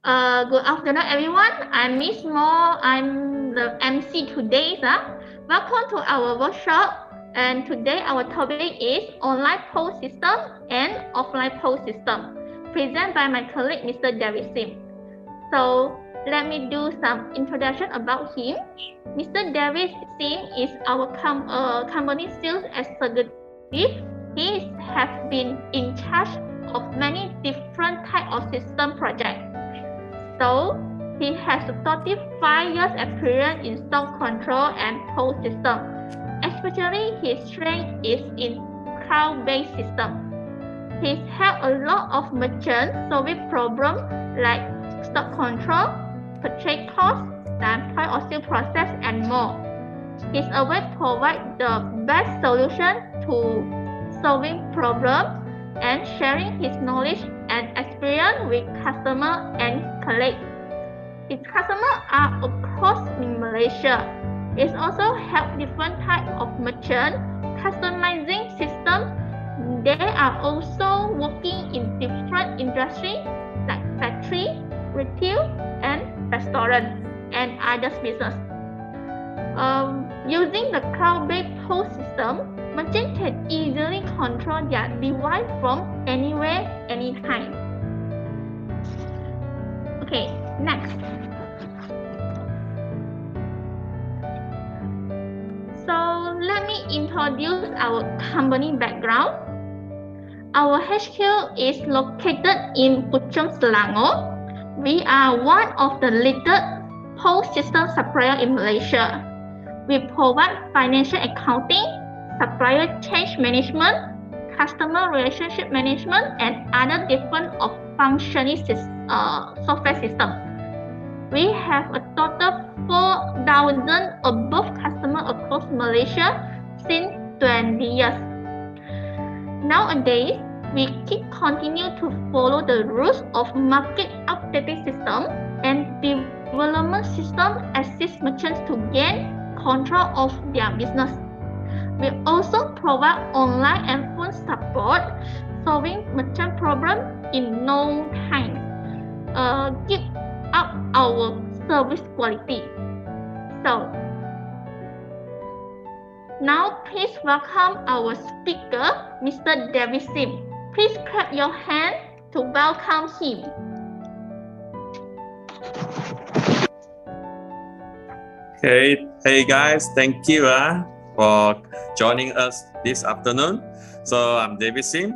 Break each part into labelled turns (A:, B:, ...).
A: Good afternoon, everyone. I'm Miss Mo. I'm the MC today. Welcome to our workshop. And today our topic is online POS system and offline POS system, presented by my colleague, Mr. David Sim. So let me do some introduction about him. Mr. David Sim is our company sales executive. He has been in charge of many different types of system projects. So he has 35 years experience in stock control and POS system. Especially his strength is in cloud-based system. He's helped a lot of merchants solving problems like stock control, purchase cost, and point of sale process, and more. He's always provide the best solution to solving problems and sharing his knowledge and experience with customers and colleagues. His customers are across in Malaysia. It also helps different types of merchants customizing systems. They are also working in different industries like factory, retail, and restaurant, and other business. Using the cloud-based POS system, merchants can easily control their device from anywhere, anytime. Okay, next. So let me introduce our company background. Our HQ is located in Puchong, Selangor. We are one of the leading POS system supplier in Malaysia. We provide financial accounting, supplier change management, customer relationship management, and other different of functioning software systems. We have a total 4,000 above customers across Malaysia since 20 years. Nowadays, we continue to follow the rules of market updated system and development system assist merchants to gain control of their business. We also provide online and phone support, solving merchant problems in no time. Keep up our service quality. So now please welcome our speaker, Mr. David Sim. Please clap your hand to welcome him.
B: Hey guys, thank you for joining us this afternoon. So I'm David Sim.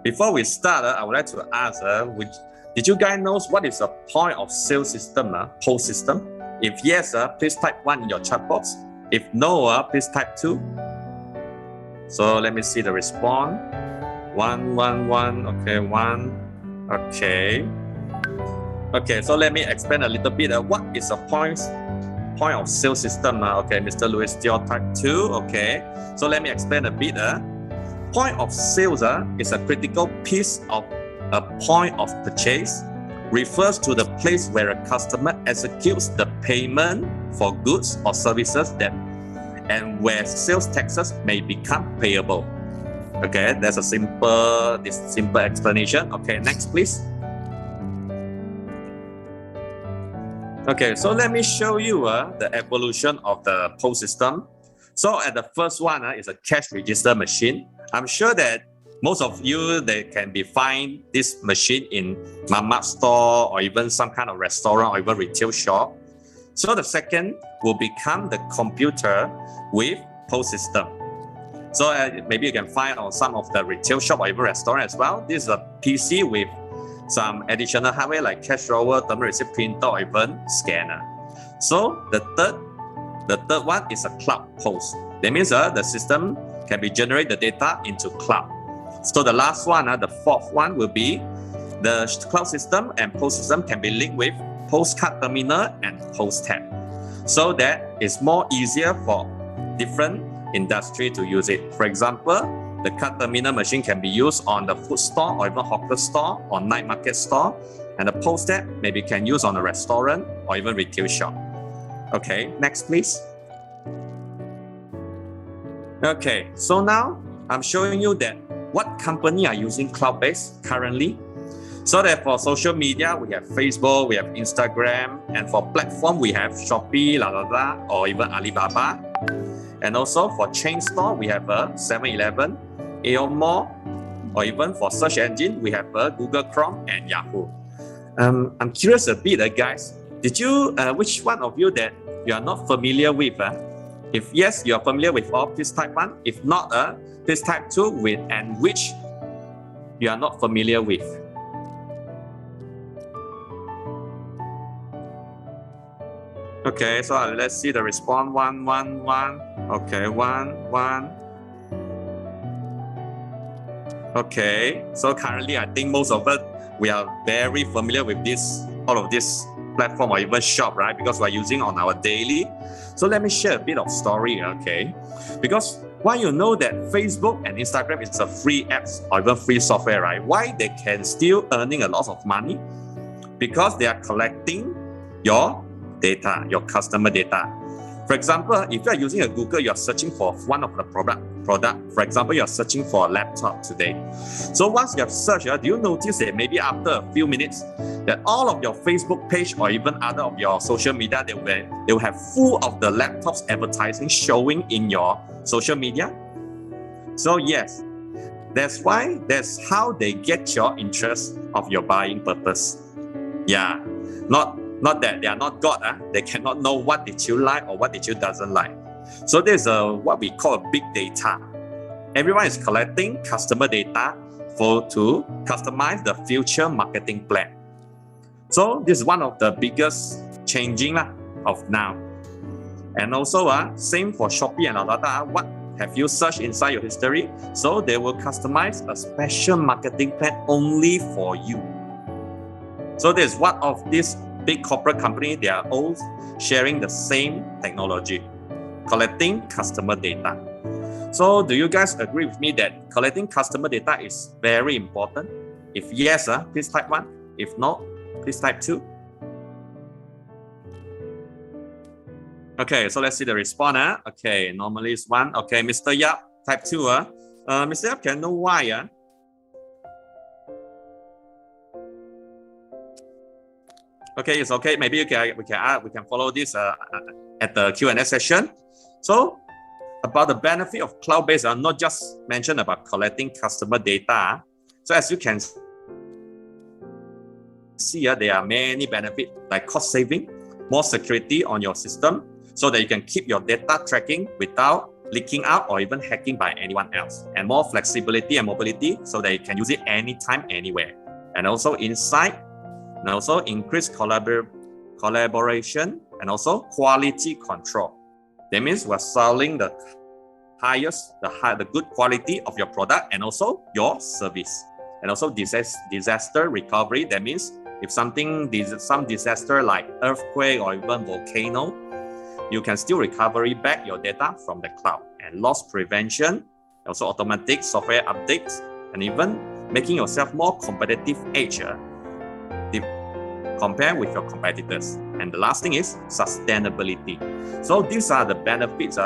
B: Before we start, I would like to ask, did you guys know what is a point of sale system, POS system? If yes, please type 1 in your chat box. If no, please type 2. So let me see the response. 1, 1, 1. Okay, 1. Okay. Okay, so let me explain a little bit. What is a point of sale system? Okay, Mr. Louis still type 2. Okay, so let me explain a bit. Point of sales is a critical piece of a point of purchase. Refers to the place where a customer executes the payment for goods or services and where sales taxes may become payable. Okay, that's a simple explanation. Okay, next please. Okay, so let me show you the evolution of the POS system. So at the first one is a cash register machine. I'm sure that most of you, they can find this machine in mama store or even some kind of restaurant or even retail shop. So the second will become the computer with POS system. So maybe you can find on some of the retail shop or even restaurant as well. This is a PC with some additional hardware like cash drawer, terminal receipt printer, or even scanner. So the third one is a cloud POS. That means the system can be generate the data into cloud. So the last one, the fourth one will be the cloud system and POS system can be linked with postcard terminal and POS tab. So that is more easier for different industry to use it. For example, the card terminal machine can be used on the food store or even hawker store or night market store. And the POS tab maybe can use on a restaurant or even retail shop. Okay, next please. Okay, so now I'm showing you that what company are using cloud-based currently. So that for social media, we have Facebook, we have Instagram, and for platform, we have Shopee, Lazada, or even Alibaba. And also for chain store, we have a 7-Eleven, Aeon Mall, or even for search engine, we have a Google Chrome and Yahoo. I'm curious a bit, guys. Did you, which one of you that you are not familiar with? If yes, you are familiar with all, please type 1. If not, please type 2 with and which you are not familiar with. Okay, so let's see the response. 1, 1, 1. Okay, 1, 1. Okay, so currently I think most of us, we are very familiar with this, all of this platform or even shop, right? Because we're using on our daily. So let me share a bit of story, okay? Because why you know that Facebook and Instagram is a free apps or even free software, right? Why they can still earning a lot of money? Because they are collecting your data, your customer data. For example, if you are using a Google, you are searching for one of the product. For example, you are searching for a laptop today. So once you have searched, do you notice that maybe after a few minutes, that all of your Facebook page or even other of your social media, they will have full of the laptops advertising showing in your social media? So yes, that's how they get your interest of your buying purpose. Yeah, not that they are not God, they cannot know what did you like or what did you doesn't like. So there's what we call big data. Everyone is collecting customer data to customize the future marketing plan. So this is one of the biggest changing of now. And also same for Shopee and Lazada. What have you searched inside your history? So they will customize a special marketing plan only for you. So there's one of these big corporate company, they are all sharing the same technology, collecting customer data. So do you guys agree with me that collecting customer data is very important? If yes, please type 1. If no, please type 2. Okay, so let's see the response. Okay, normally it's 1. Okay, Mr. Yap, type 2. Mr. Yap, can I know why? Okay, it's okay. Maybe we can follow this at the Q&A session. So about the benefit of cloud-based, not just mentioned about collecting customer data. So as you can see, there are many benefits like cost saving, more security on your system, so that you can keep your data tracking without leaking out or even hacking by anyone else, and more flexibility and mobility so that you can use it anytime, anywhere, and also insight. And also increase collaboration and also quality control. That means we're selling the good quality of your product and also your service. And also disaster recovery. That means if some disaster like earthquake or even volcano, you can still recover back your data from the cloud. And loss prevention, also automatic software updates, and even making yourself more competitive edge compare with your competitors. And the last thing is sustainability. So these are the benefits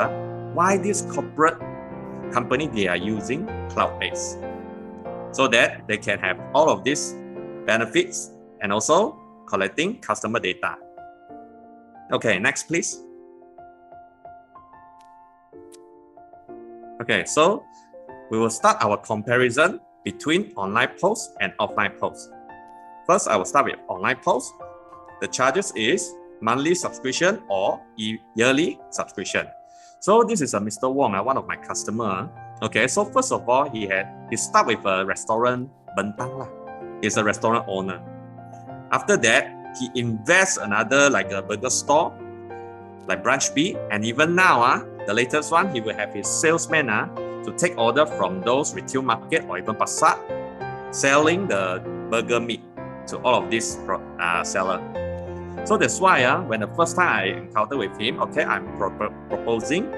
B: why this corporate company, they are using cloud-based, so that they can have all of these benefits and also collecting customer data. Okay, next please. Okay, so we will start our comparison between online posts and offline posts. First, I will start with online posts. The charges is monthly subscription or yearly subscription. So this is Mr. Wong, one of my customer. Okay, so first of all, he start with a restaurant, Bentang. He's a restaurant owner. After that, he invests another like a burger store, like Branch B. And even now, the latest one, he will have his salesman to take order from those retail market or even pasar, selling the burger meat to all of these sellers. So that's why when the first time I encounter with him, okay, I'm proposing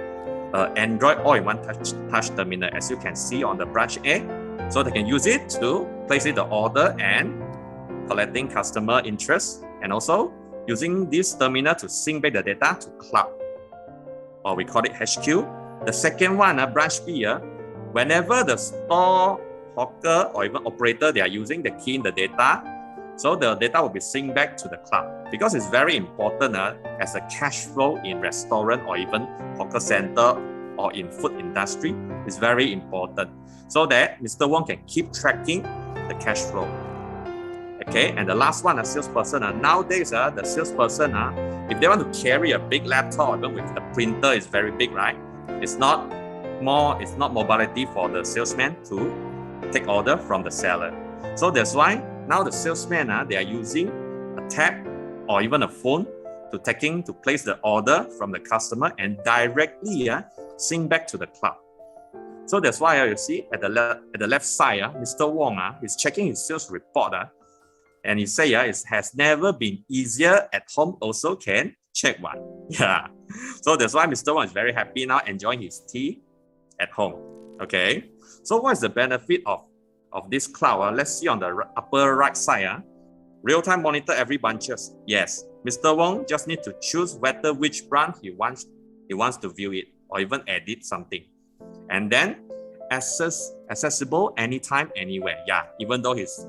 B: Android all-in-one touch terminal, as you can see on the branch A, so they can use it to place the order and collecting customer interest, and also using this terminal to sync back the data to cloud, or we call it HQ. The second one, branch B, whenever the store, hawker, or even operator, they are using the key in the data, So the data will be synced back to the cloud because it's very important as a cash flow in restaurant or even hawker center or in food industry. It's very important so that Mr. Wong can keep tracking the cash flow. Okay, and the last one, a salesperson. Nowadays, the salesperson, if they want to carry a big laptop, even with the printer, is very big, right? It's not mobility for the salesman to take order from the seller. So that's why now the salesman, they are using a tab or even a phone to place the order from the customer and directly sync back to the cloud. So that's why you see at the left side, Mr. Wong is checking his sales report. And he say, it has never been easier at home also can check one. Yeah. So that's why Mr. Wong is very happy now enjoying his tea at home. Okay. So what is the benefit of this cloud? Let's see on the upper right side. Real-time monitor every bunches. Yes. Mr. Wong just need to choose which branch he wants to view it or even edit something. And then accessible anytime, anywhere. Yeah. Even though he's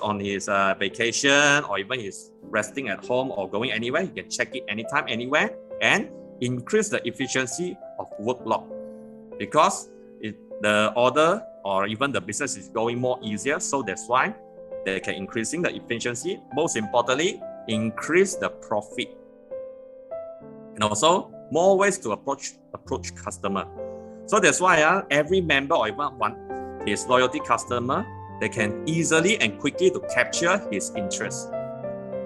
B: on his vacation or even he's resting at home or going anywhere, he can check it anytime, anywhere, and increase the efficiency of workload because the order or even the business is going more easier. So that's why they can increasing the efficiency. Most importantly, increase the profit. And also more ways to approach customer. So that's why every member or even his loyalty customer, they can easily and quickly to capture his interest.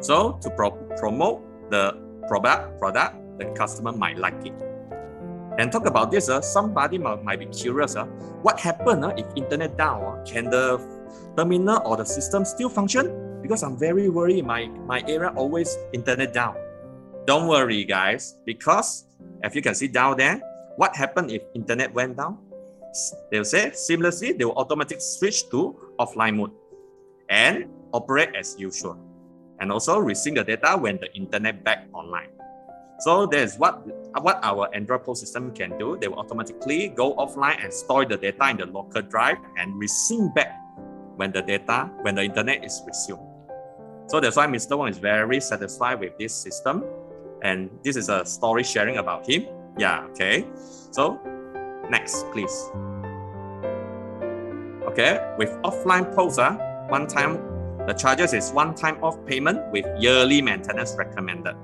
B: So to promote the product, the customer might like it. And talk about this, somebody might be curious. What happened if internet down? Can the terminal or the system still function? Because I'm very worried my area always internet down. Don't worry guys, because if you can see down there, what happened if internet went down? They'll say seamlessly, they will automatically switch to offline mode and operate as usual. And also receive the data when the internet back online. So that's what our Android POS system can do. They will automatically go offline and store the data in the local drive and receive back when the internet is resumed. So that's why Mr. Wong is very satisfied with this system. And this is a story sharing about him. Yeah, okay. So next, please. Okay, with offline POS, the charges is one-time off payment with yearly maintenance recommended.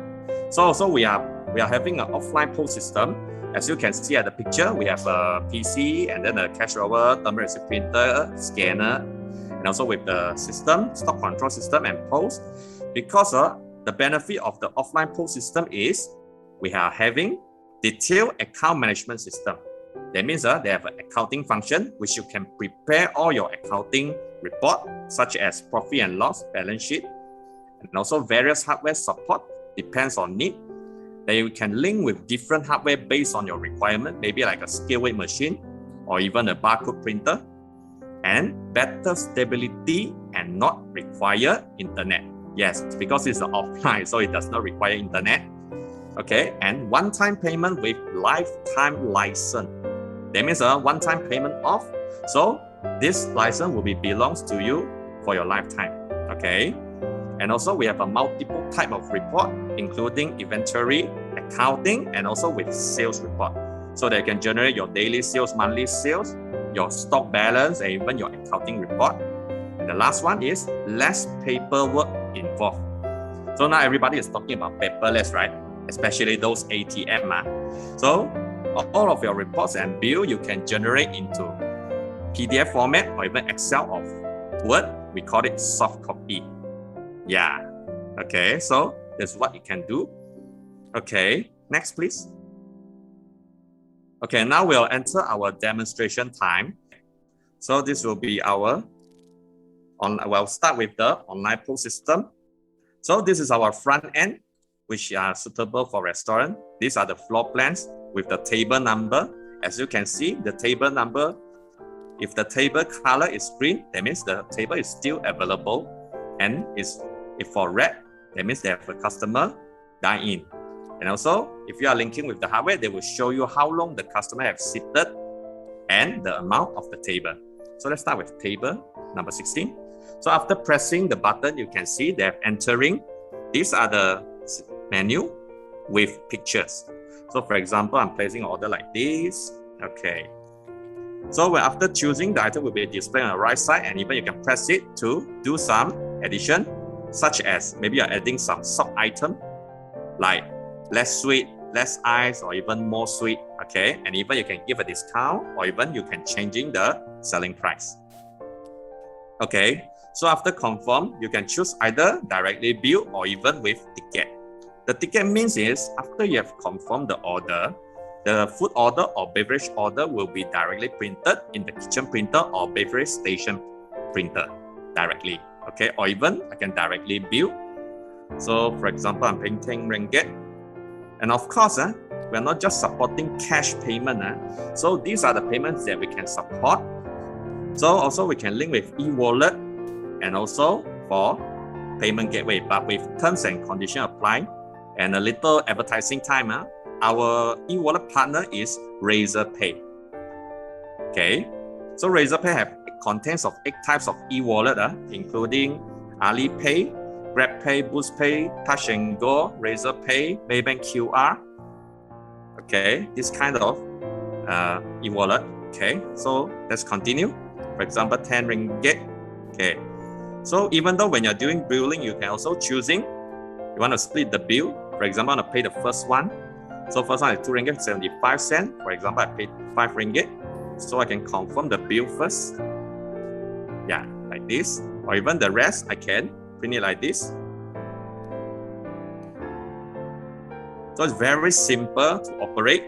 B: So we are having an offline POS system. As you can see at the picture, we have a PC and then a cash roller, thermal receipt printer, scanner, and also with the system, stock control system and POS. Because the benefit of the offline POS system is we are having detailed account management system. That means they have an accounting function which you can prepare all your accounting report such as profit and loss, balance sheet, and also various hardware support depends on need. Then you can link with different hardware based on your requirement, maybe like a scale weight machine or even a barcode printer, and better stability and not require internet. Yes, because it's offline, so it does not require internet. Okay, and one-time payment with lifetime license. That means a one-time payment off. So this license will belongs to you for your lifetime. Okay, and also we have a multiple type of report, including inventory, accounting, and also with sales report. So they can generate your daily sales, monthly sales, your stock balance, and even your accounting report. And the last one is less paperwork involved. So now everybody is talking about paperless, right? Especially those ATM. So all of your reports and bill you can generate into PDF format or even Excel or Word. We call it soft copy. Yeah. Okay, so that's what you can do. Okay, next please. Okay, now we'll enter our demonstration time. So this will be we'll start with the online POS system. So this is our front end, which are suitable for restaurant. These are the floor plans with the table number. As you can see, the table number, if the table color is green, that means the table is still available. And if for red, that means they have a customer dine in. And also, if you are linking with the hardware, they will show you how long the customer have seated and the amount of the table. So let's start with table number 16. So after pressing the button, you can see they're entering. These are the menu with pictures. So for example, I'm placing an order like this. Okay. So after choosing, the item will be displayed on the right side, and even you can press it to do some addition, such as maybe you're adding some sub item like less sweet, less ice, or even more sweet. Okay. And even you can give a discount, or even you can changing the selling price. Okay. So after confirm, you can choose either directly bill or even with ticket. The ticket means is after you have confirmed the order, the food order or beverage order will be directly printed in the kitchen printer or beverage station printer directly. Okay, or even I can directly bill. So for example, I'm paying 10 ringgit. And of course, we're not just supporting cash payment. So these are the payments that we can support. So also we can link with e-wallet and also for payment gateway, but with terms and conditions apply and a little advertising time. Our e-wallet partner is Razorpay. Okay, so Razorpay contains of 8 types of e-wallet, including Alipay, GrabPay, BoostPay, Touch and Go, Razorpay, Maybank QR. Okay, this kind of e-wallet. Okay, so let's continue. For example, 10 ringgit. Okay, so even though when you're doing billing, you can also choosing you want to split the bill. For example, I want to pay the first one. So first one is 2 ringgit 75 cents. For example, I paid 5 ringgit. So I can confirm the bill first. Yeah, like this. Or even the rest, I can print it like this. So it's very simple to operate.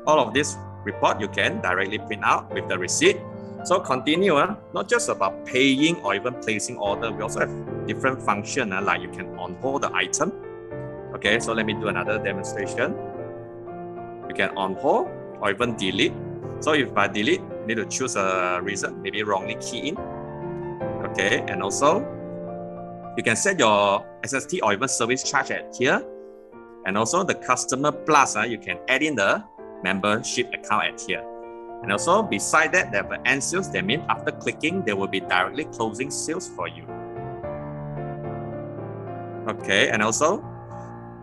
B: All of this report you can directly print out with the receipt. So continue, not just about paying or even placing order. We also have different function like you can on-hold the item. Okay, so let me do another demonstration. You can on-hold or even delete. So if I delete, you need to choose a reason, maybe wrongly key in. Okay, and also you can set your SST or even service charge at here. And also the customer plus, you can add in the membership account at here. And also beside that, there are end sales. That means after clicking, they will be directly closing sales for you. Okay, and also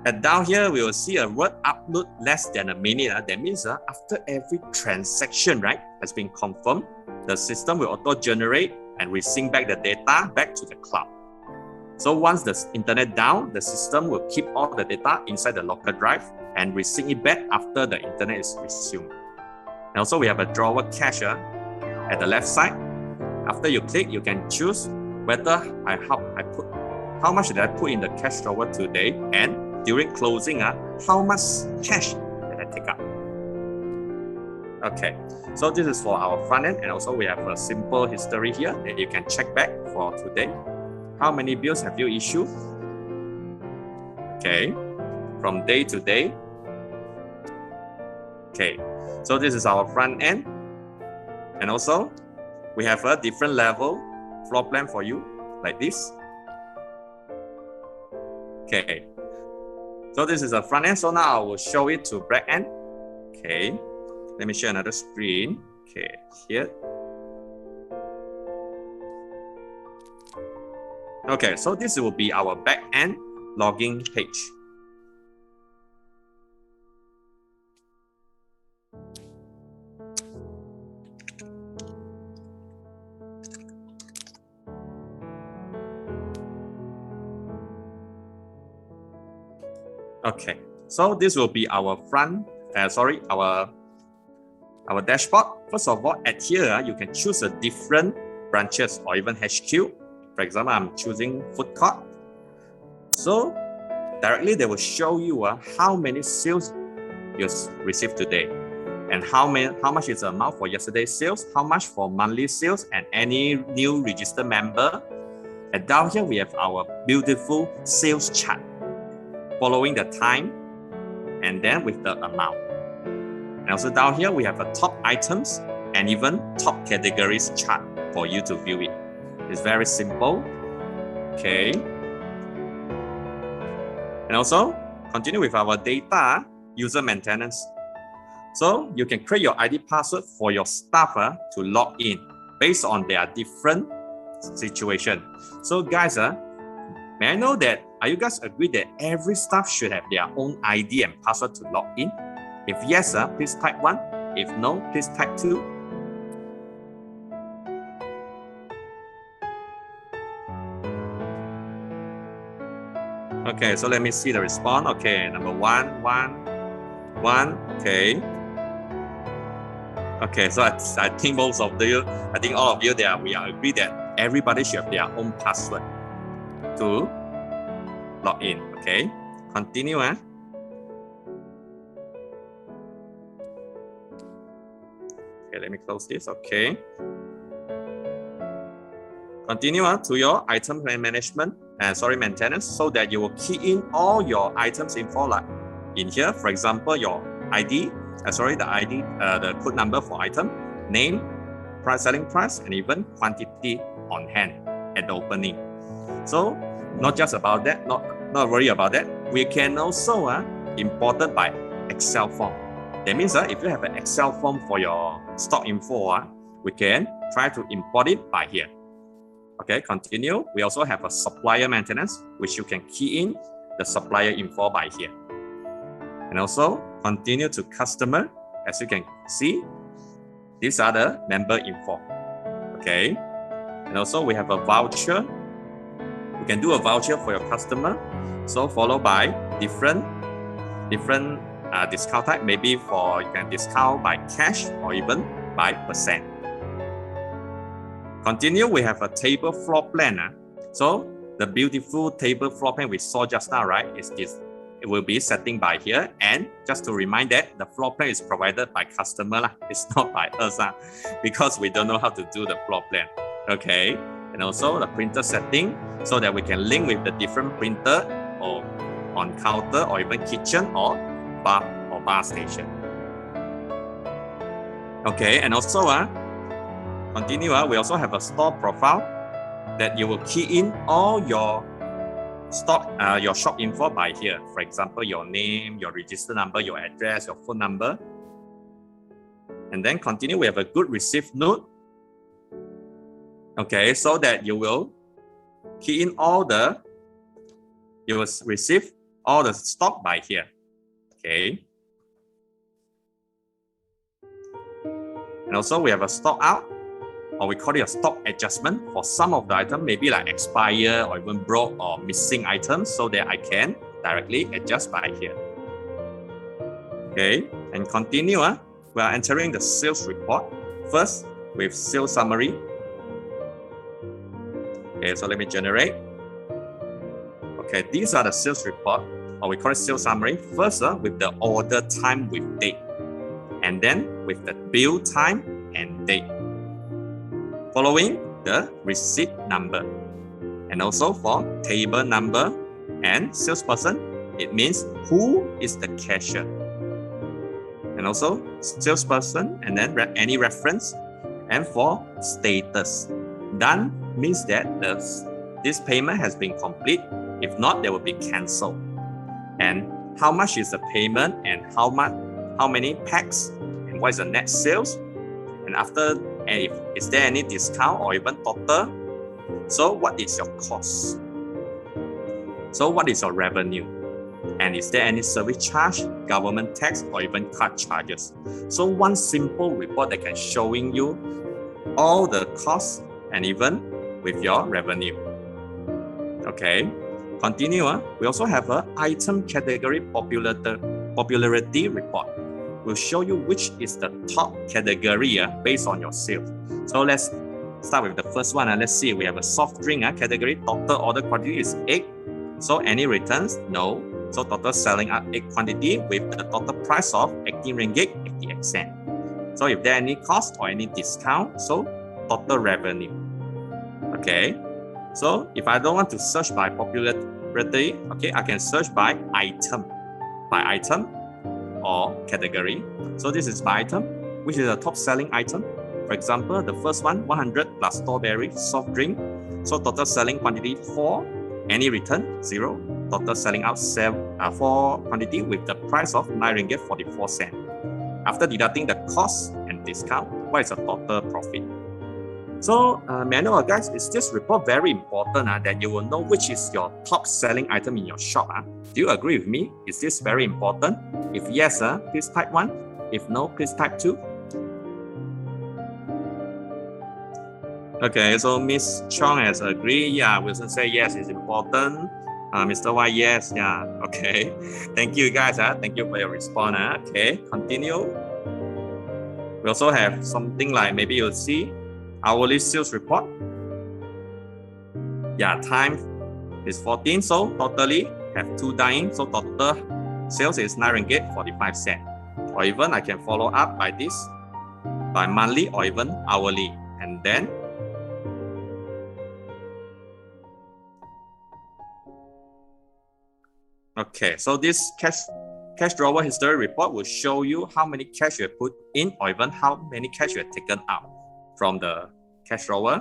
B: and down here, we will see a word upload less than a minute. That means after every transaction, right, has been confirmed, the system will auto-generate and resync back the data back to the cloud. So once the internet down, the system will keep all the data inside the local drive and resync it back after the internet is resumed. And also we have a drawer cache at the left side. After you click, you can choose whether how much did I put in the cash drawer today, and during closing, how much cash did I take out? Okay, so this is for our front end, and also we have a simple history here that you can check back for today. How many bills have you issued? Okay, from day to day. Okay, so this is our front end, and also we have a different level floor plan for you, like this. Okay. So this is a front end. So now I will show it to back end. Okay. Let me share another screen. Okay, here. Okay, so this will be our back end login page. Okay, so this will be our our dashboard. First of all, at here, you can choose a different branches or even HQ. For example, I'm choosing food court. So directly they will show you how many sales you received today, and how much is the amount for yesterday's sales, how much for monthly sales, and any new registered member. And down here we have our beautiful sales chart, following the time and then with the amount. And also down here we have a top items and even top categories chart for you to view it. It's very simple. Okay. And also continue with our data user maintenance. So you can create your ID password for your staff to log in based on their different situation. So guys, may I know that, are you guys agree that every staff should have their own ID and password to log in? If yes, please type 1. If no, please type 2. Okay, so let me see the response. Okay, number 1, 1. Okay. Okay, so I think most of you, I think all of you there, we are agree that everybody should have their own password to log in. Okay, continue. Okay, let me close this. Okay. Continue to your item management maintenance, so that you will key in all your items info like in here. For example, your ID, the code number for item, name, price, selling price, and even quantity on hand at the opening. So not just about that, not worry about that. We can also import it by Excel form. That means if you have an Excel form for your stock info, we can try to import it by here. Okay, continue. We also have a supplier maintenance, which you can key in the supplier info by here. And also continue to customer. As you can see, these are the member info. Okay, and also we have a voucher. You can do a voucher for your customer. So followed by different discount type. Maybe you can discount by cash or even by percent. Continue, we have a table floor plan. So the beautiful table floor plan we saw just now, right, is this. It will be setting by here. And just to remind that the floor plan is provided by customer. It's not by us because we don't know how to do the floor plan. Okay. And also the printer setting, so that we can link with the different printer or on counter or even kitchen or bar station. Okay. And also continue, we also have a store profile that you will key in all your stock, your shop info by here. For example, your name, your register number, your address, your phone number. And then continue, we have a good receipt note. Okay, so that you will key in you will receive all the stock by here. Okay. And also we have a stock out, or we call it a stock adjustment for some of the items, maybe like expire or even broke or missing items, so that I can directly adjust by here. Okay, and continue. We are entering the sales report. First, with sales summary. Okay, so let me generate. Okay, these are the sales report, or we call it sales summary. First, with the order time with date, and then with the bill time and date. Following the receipt number, and also for table number and salesperson, it means who is the cashier, and also salesperson, and then any reference, and for status. Done means that this payment has been complete. If not, they will be cancelled. And how much is the payment, and how many packs, and what is the net sales, and after. And is there any discount or even total? So what is your cost? So what is your revenue? And is there any service charge, government tax, or even card charges? So one simple report that can showing you all the costs and even with your revenue. Okay, continue. We also have an item category popularity report. Will show you which is the top category based on your sales. So let's start with the first one. Let's see, we have a soft drink category. Total order quantity is 8. So any returns? No. So total selling up 8 quantity with the total price of 18 ringgit 88 cents. So if there any cost or any discount, so total revenue. Okay. So if I don't want to search by popularity, okay, I can search by item or category. So this is by item, which is a top selling item. For example, the first one, 100 plus strawberry soft drink. So total selling quantity 4, any return 0. Total selling out 4 quantity with the price of 9 ringgit 44 cents. After deducting the cost and discount, what is the total profit? So may I know, guys, is this report very important that you will know which is your top selling item in your shop? Do you agree with me? Is this very important? If yes, please type 1. If no, please type 2. Okay, so Miss Chong has agreed. Yeah, Wilson say yes, it's important. Mr. Y, yes, yeah, okay. Thank you guys. Thank you for your response. Okay, continue. We also have something like maybe you'll see hourly sales report. Yeah, time is 14, so totally have 2 dine-in, so total sales is 9 ringgit 45 cents. Or even I can follow up by this, by monthly or even hourly. And then okay, so this cash drawer history report will show you how many cash you have put in or even how many cash you have taken out from the cash drawer.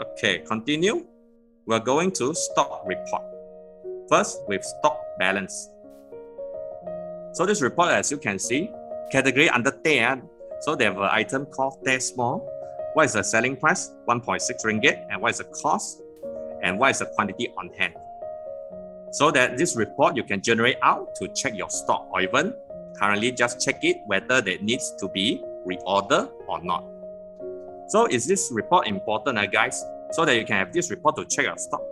B: Okay, continue. We're going to stock report. First, with stock balance. So this report, as you can see, category under there. So they have an item called Teh Small. What is the selling price? 1.6 ringgit. And what is the cost? And what is the quantity on hand? So that this report you can generate out to check your stock or even currently just check it whether it needs to be reordered or not. So is this report important, guys? So that you can have this report to check your stock?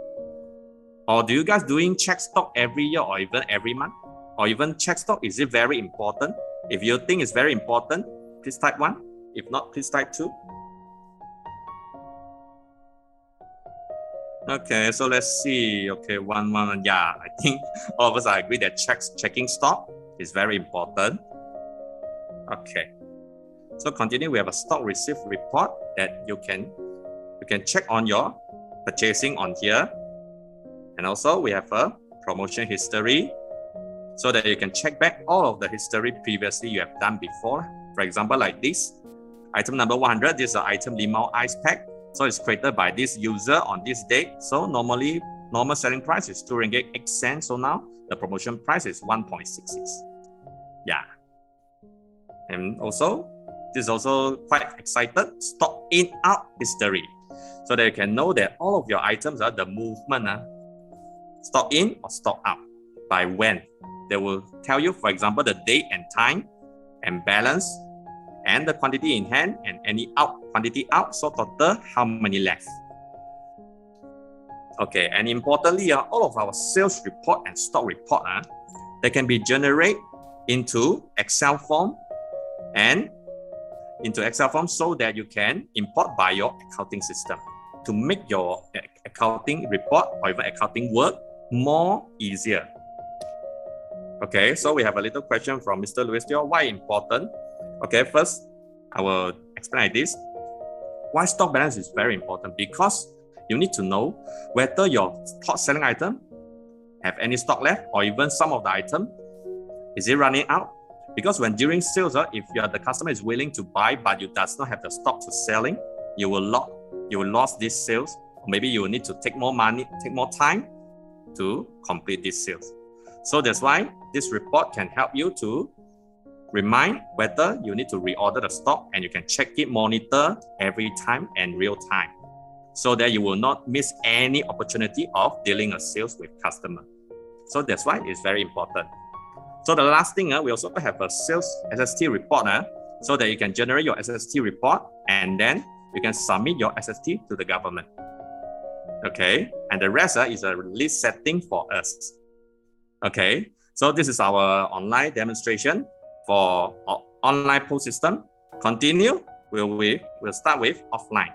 B: Or do you guys doing check stock every year or even every month? Or even check stock, is it very important? If you think it's very important, please type 1. If not, please type 2. Okay, so let's see. Okay, one. Yeah, I think all of us are agree that checking stock is very important. Okay, so continue. We have a stock receipt report that you can check on your purchasing on here, and also we have a promotion history, so that you can check back all of the history previously you have done before. For example, like this item number 100. This is an item limau ice pack. So it's created by this user on this date. So normal selling price is 2 ringgit 8 cents. So now the promotion price is 1.66. Yeah. And also, this is also quite excited. Stock in out history. So that you can know that all of your items are the movement. Stock in or stock out. By when. They will tell you, for example, the date and time and balance and the quantity in hand and any quantity out, so total how many left. Okay, and importantly, all of our sales report and stock report, they can be generated into Excel form so that you can import by your accounting system to make your accounting report or even accounting work more easier. Okay, so we have a little question from Mr. Luis Teo. Why important? Okay, first, I will explain like this. Why stock balance is very important? Because you need to know whether your top selling item have any stock left or even some of the item, is it running out? Because when during sales, if the customer is willing to buy but you does not have the stock to selling, you will lose this sales. Or maybe you will need to take more money, take more time to complete this sales. So that's why this report can help you to remind whether you need to reorder the stock, and you can check it, monitor every time and real time, so that you will not miss any opportunity of dealing a sales with customer. So that's why it's very important. So the last thing, we also have a sales SST report, so that you can generate your SST report and then you can submit your SST to the government. Okay, and the rest is a list setting for us. Okay, so this is our online demonstration for online post system. Continue, we'll start with offline.